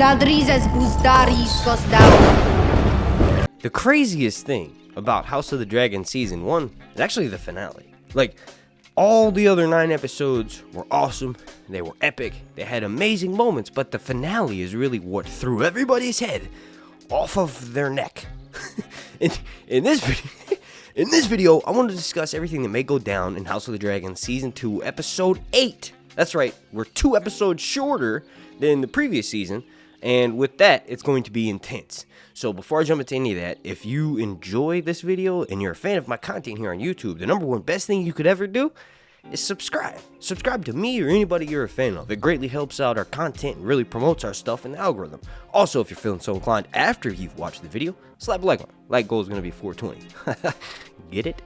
The craziest thing about House of the Dragon Season 1 is actually the finale. Like, all the other 9 episodes were awesome, they were epic, they had amazing moments, but the finale is really what threw everybody's head off of their neck. In this video, I want to discuss everything that may go down in House of the Dragon Season 2, Episode 8. That's right, we're 2 episodes shorter than the previous season, and with that, it's going to be intense. So before I jump into any of that, if you enjoy this video and you're a fan of my content here on YouTube, the number one best thing you could ever do is subscribe. Subscribe to me or anybody you're a fan of. It greatly helps out our content and really promotes our stuff in the algorithm. Also, if you're feeling so inclined after you've watched the video, slap a like on it. Like goal is going to be 420. Get it?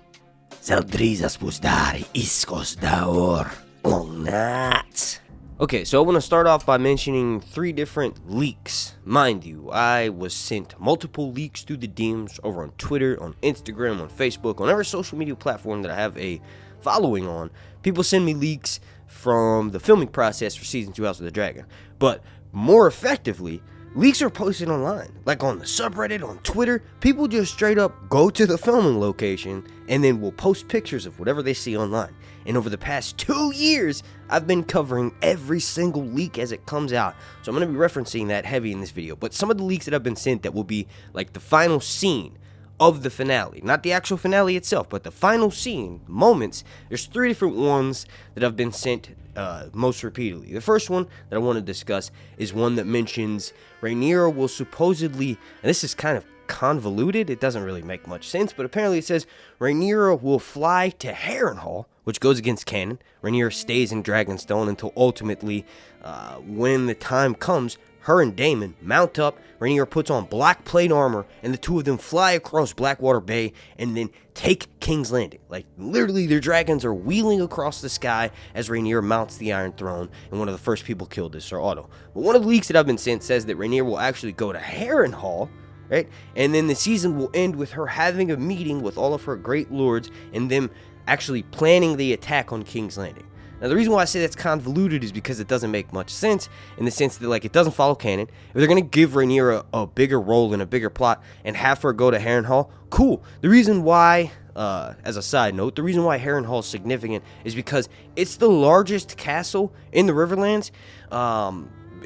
Okay, so I want to start off by mentioning 3 different leaks. Mind you, I was sent multiple leaks through the DMs over on Twitter, on Instagram, on Facebook, on every social media platform that I have a following on. People send me leaks from the filming process for Season 2 House of the Dragon. But more effectively, leaks are posted online, like on the subreddit, on Twitter. People just straight up go to the filming location and then will post pictures of whatever they see online. And over the past 2 years, I've been covering every single leak as it comes out. So I'm going to be referencing that heavy in this video. But some of the leaks that I've been sent that will be like the final scene of the finale. Not the actual finale itself, but the final scene, moments. There's 3 different ones that I've been sent most repeatedly. The first one that I want to discuss is one that mentions Rhaenyra will supposedly, and this is kind of convoluted, it doesn't really make much sense, but apparently it says Rhaenyra will fly to Harrenhal, which goes against canon. Rhaenyra stays in Dragonstone until ultimately, when the time comes, her and Daemon mount up, Rhaenyra puts on black plate armor, and the 2 of them fly across Blackwater Bay and then take King's Landing. Like, literally, their dragons are wheeling across the sky as Rhaenyra mounts the Iron Throne, and one of the first people killed is Ser Otto. But one of the leaks that I've been sent says that Rhaenyra will actually go to Harrenhal, right? And then the season will end with her having a meeting with all of her great lords and them actually planning the attack on King's Landing. Now, the reason why I say that's convoluted is because it doesn't make much sense, in the sense that, like, it doesn't follow canon. If they're going to give Rhaenyra a bigger role in a bigger plot and have her go to Harrenhal, cool. The reason why, as a side note, the reason why Harrenhal is significant is because it's the largest castle in the Riverlands,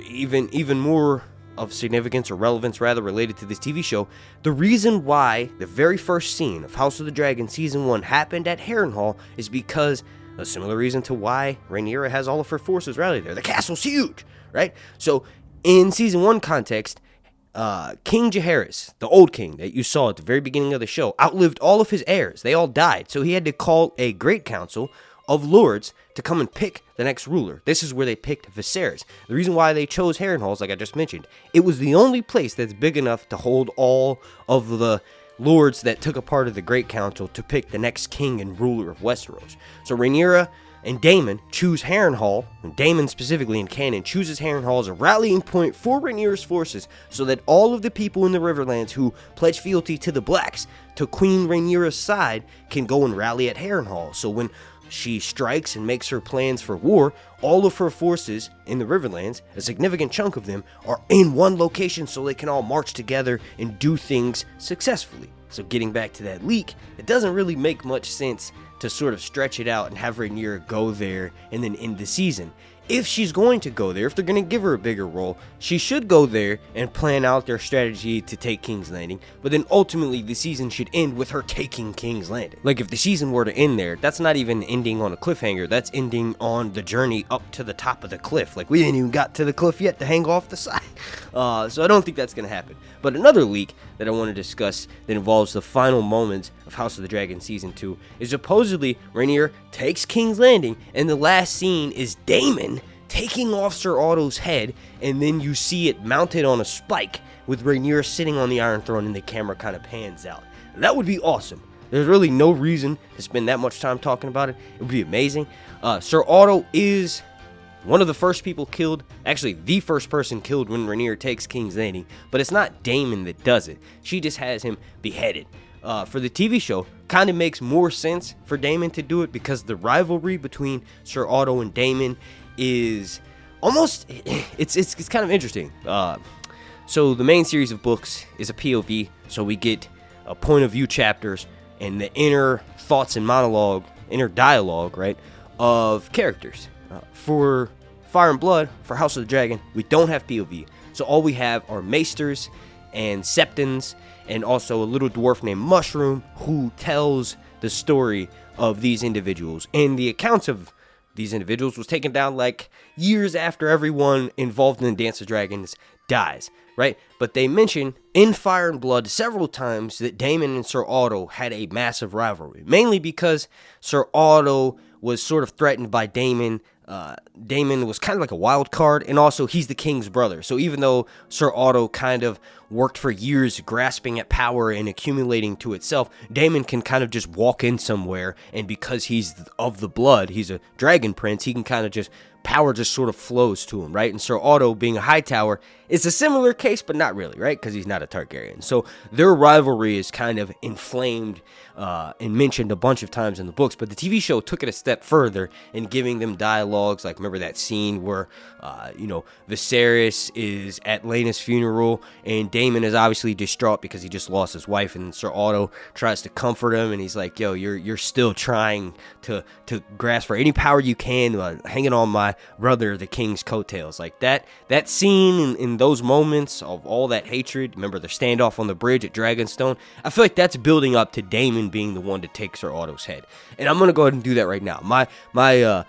even more of significance or relevance rather related to this TV show. The reason why the very first scene of House of the Dragon Season 1 happened at Harrenhal is because a similar reason to why Rhaenyra has all of her forces rallied there. The castle's huge, right? So in Season 1 context, King Jaehaerys, the old king that you saw at the very beginning of the show, outlived all of his heirs. They all died. So he had to call a great council of lords to come and pick the next ruler. This is where they picked Viserys. The reason why they chose Harrenhal is, like I just mentioned, it was the only place that's big enough to hold all of the lords that took a part of the Great Council to pick the next king and ruler of Westeros. So Rhaenyra and Daemon choose Harrenhal, and Daemon specifically in canon chooses Harrenhal as a rallying point for Rhaenyra's forces, so that all of the people in the Riverlands who pledge fealty to the Blacks, to Queen Rhaenyra's side, can go and rally at Harrenhal. So when she strikes and makes her plans for war, all of her forces in the Riverlands, a significant chunk of them, are in one location so they can all march together and do things successfully. So getting back to that leak, it doesn't really make much sense to sort of stretch it out and have Rhaenyra go there and then end the season. If she's going to go there, if they're going to give her a bigger role, she should go there and plan out their strategy to take King's Landing, but then ultimately the season should end with her taking King's Landing. Like, if the season were to end there, that's not even ending on a cliffhanger, that's ending on the journey up to the top of the cliff. Like, we ain't even got to the cliff yet to hang off the side. So I don't think that's going to happen. But another leak that I want to discuss that involves the final moments of House of the Dragon Season 2 is supposedly Rhaenyra takes King's Landing, and the last scene is Daemon taking off Ser Otto's head, and then you see it mounted on a spike with Rhaenyra sitting on the Iron Throne and the camera kind of pans out. That would be awesome. There's really no reason to spend that much time talking about it. It would be amazing. Ser Otto is one of the first people killed, actually the first person killed when Rhaenyra takes King's Landing, but it's not Daemon that does it. She just has him beheaded. For the TV show, kind of makes more sense for Daemon to do it because the rivalry between Ser Otto and Daemon is almost, it's kind of interesting. So the main series of books is a POV, so we get a point of view chapters and the inner thoughts and monologue, inner dialogue, right, of characters. For Fire and Blood, for House of the Dragon, we don't have POV. So all we have are maesters and septons, and also a little dwarf named Mushroom who tells the story of these individuals. And the accounts of these individuals was taken down like years after everyone involved in the Dance of Dragons dies, right? But they mention in Fire and Blood several times that Daemon and Sir Otto had a massive rivalry, mainly because Sir Otto was sort of threatened by Daemon. Daemon was kind of like a wild card, and also he's the king's brother. So even though Sir Otto kind of worked for years grasping at power and accumulating to itself, Daemon can kind of just walk in somewhere, and because he's of the blood, he's a dragon prince, he can kind of just, power just sort of flows to him, right? And Sir Otto, being a Hightower, is a similar case, but not really, right? Because he's not a Targaryen. So their rivalry is kind of inflamed and mentioned a bunch of times in the books, but the TV show took it a step further in giving them dialogues. Like, remember that scene where, Viserys is at Laena's funeral, and Daemon is obviously distraught because he just lost his wife, and Sir Otto tries to comfort him, and he's like, yo, you're still trying to grasp for any power you can, hanging on my brother, the king's coattails. Like that scene in those moments of all that hatred, remember the standoff on the bridge at Dragonstone, I feel like that's building up to Daemon being the one to take Sir Otto's head. And I'm going to go ahead and do that right now. My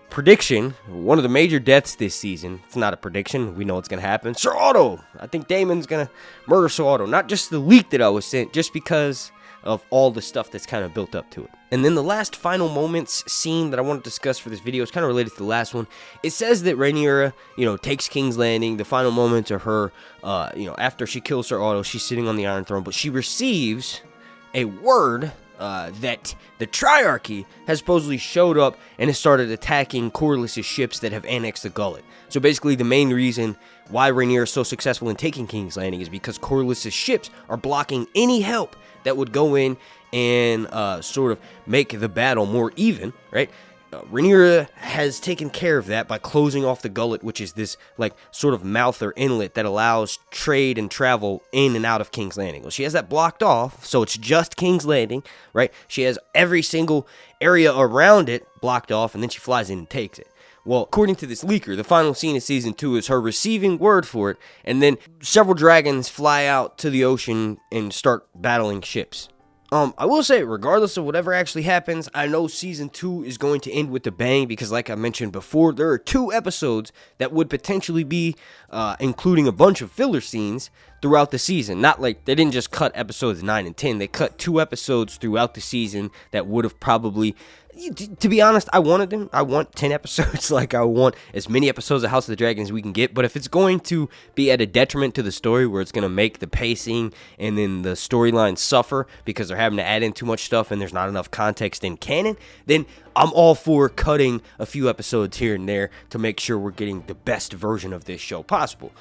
prediction, one of the major deaths this season, it's not a prediction, we know it's going to happen, Sir Otto. I think Daemon's going to murder Sir Otto. Not just the leak that I was sent, just because of all the stuff that's kind of built up to it. And then the last final moments scene that I want to discuss for this video is kind of related to the last one. It says that Rhaenyra, takes King's Landing. The final moments are her, after she kills Sir Otto, she's sitting on the Iron Throne, but she receives a word that the Triarchy has supposedly showed up and has started attacking Corlys's ships that have annexed the Gullet. So basically the main reason why Rhaenyra is so successful in taking King's Landing is because Corlys's ships are blocking any help that would go in and sort of make the battle more even, right? Rhaenyra has taken care of that by closing off the Gullet, which is this like sort of mouth or inlet that allows trade and travel in and out of King's Landing. Well, she has that blocked off, so it's just King's Landing, right? She has every single area around it blocked off, and then she flies in and takes it. Well, according to this leaker, the final scene of season 2 is her receiving word for it, and then several dragons fly out to the ocean and start battling ships. I will say, regardless of whatever actually happens, I know season 2 is going to end with a bang, because like I mentioned before, there are 2 episodes that would potentially be including a bunch of filler scenes throughout the season. Not like they didn't just cut episodes 9 and 10, they cut 2 episodes throughout the season that would have probably, to be honest, I wanted them. I want 10 episodes. Like, I want as many episodes of House of the Dragon as we can get. But if it's going to be at a detriment to the story, where it's going to make the pacing and then the storyline suffer because they're having to add in too much stuff and there's not enough context in canon, then I'm all for cutting a few episodes here and there to make sure we're getting the best version of this show possible.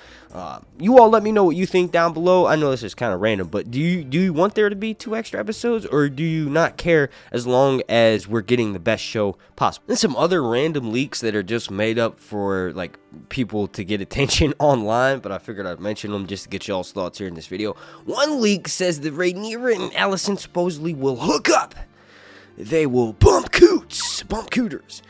You all let me know what you think down below. I know this is kind of random, but do you want there to be 2 extra episodes, or do you not care as long as we're getting the best show possible? And some other random leaks that are just made up for like people to get attention online, but I figured I'd mention them just to get y'all's thoughts here in this video. One leak says that Rhaenyra and Alicent supposedly will hook up. They will bump cooters,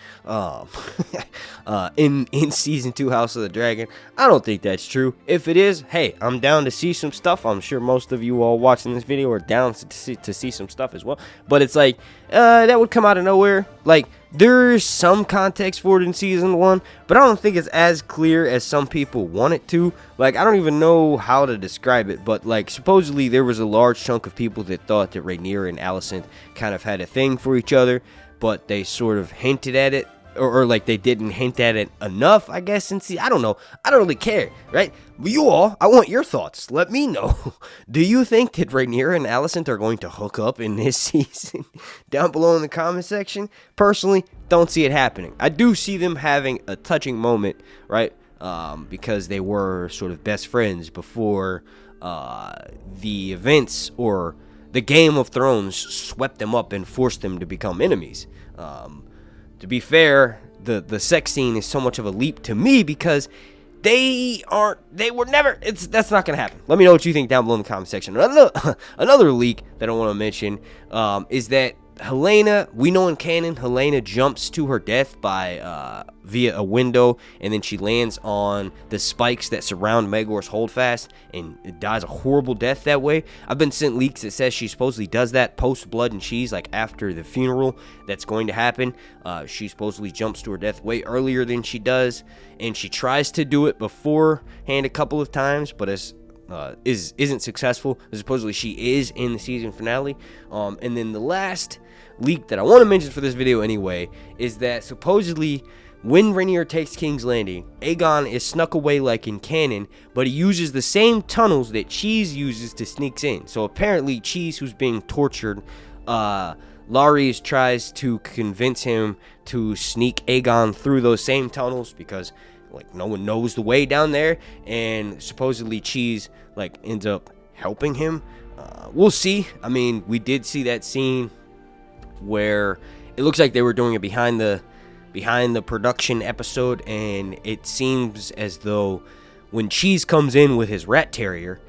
in season 2 House of the Dragon. I don't think that's true. If it is, hey, I'm down to see some stuff. I'm sure most of you all watching this video are down to see some stuff as well. But it's like, that would come out of nowhere. Like, there's some context for it in season 1, but I don't think it's as clear as some people want it to. Like, I don't even know how to describe it, but like, supposedly there was a large chunk of people that thought that Rhaenyra and Alicent kind of had a thing for each other, but they sort of hinted at it, or like they didn't hint at it enough, I guess. And see, I don't know. I don't really care, right? But you all, I want your thoughts. Let me know. Do you think that Rhaenyra and Alicent are going to hook up in this season? Down below in the comment section. Personally, don't see it happening. I do see them having a touching moment, right? Because they were sort of best friends before the events or the Game of Thrones swept them up and forced them to become enemies. To be fair, the sex scene is so much of a leap to me because That's not gonna happen. Let me know what you think down below in the comment section. Another leak that I want to mention is that Helena, we know in canon, Helena jumps to her death by via a window, and then she lands on the spikes that surround Megor's holdfast and dies a horrible death that way. I've been sent leaks that says she supposedly does that post Blood and Cheese, like after the funeral that's going to happen. She supposedly jumps to her death way earlier than she does, and she tries to do it beforehand a couple of times, but isn't successful. Supposedly she is in the season finale. And then the last leak that I want to mention for this video anyway is that supposedly when Rhaenyra takes King's Landing, Aegon is snuck away like in canon, but he uses the same tunnels that Cheese uses to sneak in. So apparently Cheese, who's being tortured, Larys tries to convince him to sneak Aegon through those same tunnels because like no one knows the way down there, and supposedly Cheese like ends up helping him. We'll see. I mean, we did see that scene where it looks like they were doing it behind the production episode, and it seems as though when Cheese comes in with his rat terrier,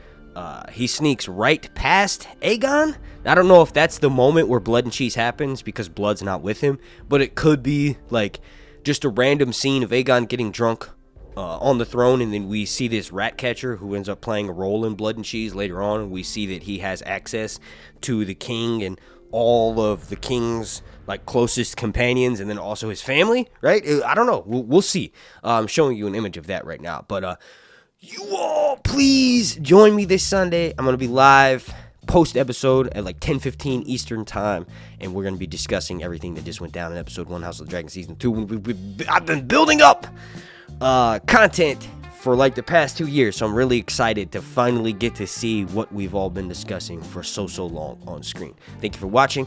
he sneaks right past Aegon. I don't know if that's the moment where Blood and Cheese happens because Blood's not with him, but it could be like just a random scene of Aegon getting drunk on the throne, and then we see this rat catcher who ends up playing a role in Blood and Cheese later on, and we see that he has access to the king and all of the king's like closest companions, and then also his family, right? I don't know. We'll see. I'm showing you an image of that right now, but you all please join me this Sunday. I'm gonna be live post episode at like 10:15 Eastern time, and we're gonna be discussing everything that just went down in episode 1 House of the Dragon season 2. I've been building up content for like the past 2 years, so I'm really excited to finally get to see what we've all been discussing for so long on screen. Thank you for watching.